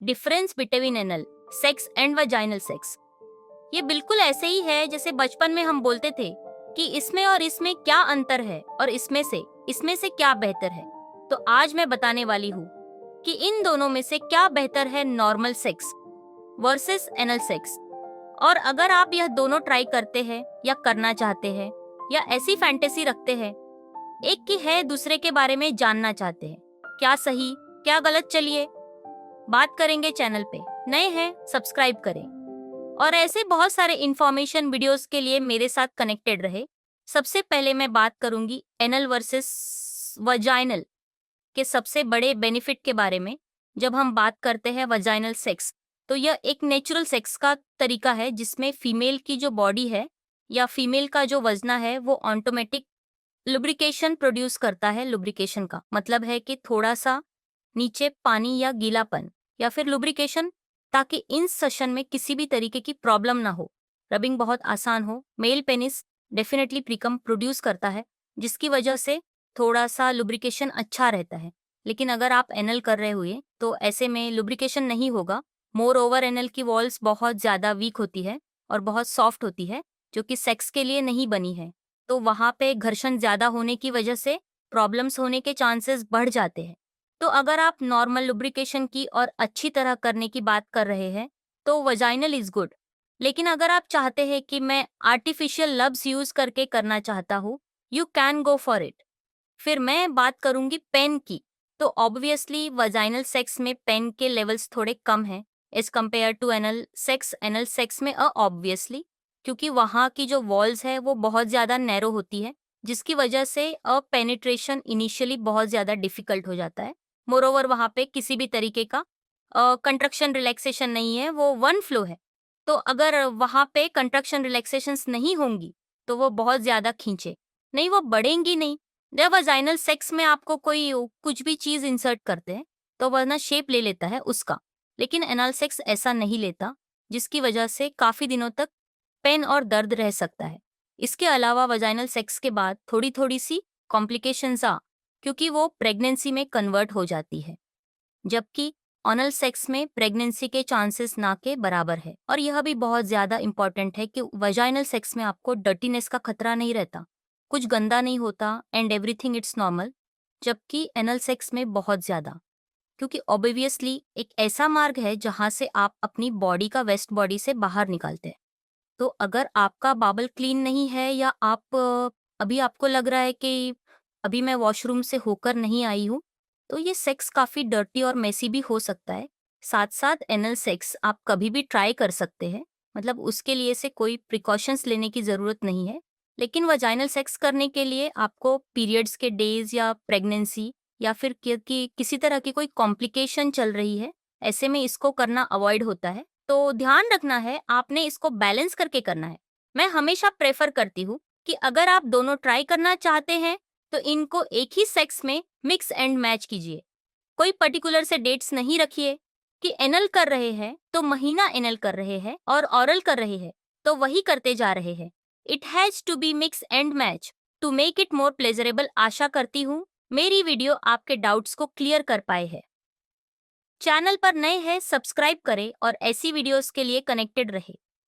Difference between anal sex and vaginal sex. ये बिल्कुल ऐसे ही है जैसे बचपन में हम बोलते थे कि इसमें और इसमें क्या अंतर है और इसमें से क्या बेहतर है। तो आज मैं बताने वाली हूँ कि इन दोनों में से क्या बेहतर है, normal sex versus anal sex. और अगर आप यह दोनों ट्राई करते हैं या करना चाहते हैं या ऐसी फैंटेसी रखते हैं, एक की है दूसरे के बारे में जानना चाहते हैं, क्या सही क्या गलत, चलिए बात करेंगे। चैनल पे नए हैं सब्सक्राइब करें और ऐसे बहुत सारे इंफॉर्मेशन वीडियोस के लिए मेरे साथ कनेक्टेड रहे। सबसे पहले मैं बात करूंगी एनल वर्सेस वजाइनल के सबसे बड़े बेनिफिट के बारे में। जब हम बात करते हैं वजाइनल सेक्स, तो यह एक नेचुरल सेक्स का तरीका है जिसमें फीमेल की जो बॉडी है या फीमेल का जो वजना है वो ऑटोमेटिक लुब्रिकेशन प्रोड्यूस करता है। लुब्रिकेशन का मतलब है कि थोड़ा सा नीचे पानी या गीलापन या फिर लुब्रिकेशन, ताकि इन सेशन में किसी भी तरीके की प्रॉब्लम ना हो, रबिंग बहुत आसान हो। मेल पेनिस डेफिनेटली प्रीकम प्रोड्यूस करता है जिसकी वजह से थोड़ा सा लुब्रिकेशन अच्छा रहता है। लेकिन अगर आप एनल कर रहे हुए तो ऐसे में लुब्रिकेशन नहीं होगा। मोर ओवर एनल की वॉल्स बहुत ज़्यादा वीक होती है और बहुत सॉफ्ट होती है, जो कि सेक्स के लिए नहीं बनी है। तो वहाँ पे घर्षण ज़्यादा होने की वजह से प्रॉब्लम्स होने के चांसेस बढ़ जाते हैं। तो अगर आप नॉर्मल लुब्रिकेशन की और अच्छी तरह करने की बात कर रहे हैं तो वजाइनल इज गुड। लेकिन अगर आप चाहते हैं कि मैं आर्टिफिशियल लब्स यूज करके करना चाहता हूँ, you can go for it. फिर मैं बात करूंगी पेन की। तो ऑब्वियसली वजाइनल सेक्स में पेन के लेवल्स थोड़े कम हैं as compare to anal sex. Anal sex में ऑब्वियसली, क्योंकि वहाँ की जो वॉल्स है वो बहुत ज़्यादा नैरो होती है, जिसकी वजह से पेनिट्रेशन इनिशियली बहुत ज़्यादा डिफिकल्ट हो जाता है। मोरोवर वहाँ पे किसी भी तरीके का कंट्रक्शन रिलैक्सेशन नहीं है, वो वन फ्लो है। तो अगर वहाँ पे कंट्रक्शन रिलैक्सेशंस नहीं होंगी तो वो बहुत ज़्यादा खींचे नहीं, वो बढ़ेंगी नहीं। जब वजाइनल सेक्स में आपको कोई कुछ भी चीज़ इंसर्ट करते हैं तो वह ना शेप ले लेता है उसका, लेकिन एनाल सेक्स ऐसा नहीं लेता, जिसकी वजह से काफ़ी दिनों तक पेन और दर्द रह सकता है। इसके अलावा वजाइनल सेक्स के बाद थोड़ी थोड़ी सी कॉम्प्लिकेशंस क्योंकि वो प्रेगनेंसी में कन्वर्ट हो जाती है, जबकि ऑनल सेक्स में प्रेगनेंसी के चांसेस ना के बराबर है। और यह भी बहुत ज़्यादा इंपॉर्टेंट है कि वजाइनल सेक्स में आपको डर्टीनेस का खतरा नहीं रहता, कुछ गंदा नहीं होता एंड एवरीथिंग इट्स नॉर्मल, जबकि एनल सेक्स में बहुत ज़्यादा, क्योंकि ऑब्वियसली एक ऐसा मार्ग है जहाँ से आप अपनी बॉडी का वेस्ट बॉडी से बाहर निकालते हैं। तो अगर आपका बाबल क्लीन नहीं है या आप अभी आपको लग रहा है कि अभी मैं वॉशरूम से होकर नहीं आई हूँ, तो ये सेक्स काफ़ी डर्टी और मेसी भी हो सकता है। साथ-साथ एनल सेक्स आप कभी भी ट्राई कर सकते हैं, मतलब उसके लिए से कोई प्रिकॉशंस लेने की ज़रूरत नहीं है। लेकिन वजाइनल सेक्स करने के लिए आपको पीरियड्स के डेज़ या प्रेगनेंसी या फिर किसी तरह की कोई कॉम्प्लिकेशन चल रही है, ऐसे में इसको करना अवॉइड होता है। तो ध्यान रखना है, आपने इसको बैलेंस करके करना है। मैं हमेशा प्रेफर करती हूँ कि अगर आप दोनों ट्राई करना चाहते हैं तो इनको एक ही सेक्स में मिक्स एंड मैच कीजिए। कोई पर्टिकुलर से डेट्स नहीं रखिए कि एनल कर रहे हैं तो महीना एनल कर रहे हैं और ऑरल कर रहे हैं तो वही करते जा रहे हैं। It has to be mix and match to make it more pleasurable. आशा करती हूँ मेरी वीडियो आपके डाउट्स को क्लियर कर पाए है। चैनल पर नए हैं सब्सक्राइब करें और ऐसी वीडियोस के लिए कनेक्टेड रहे।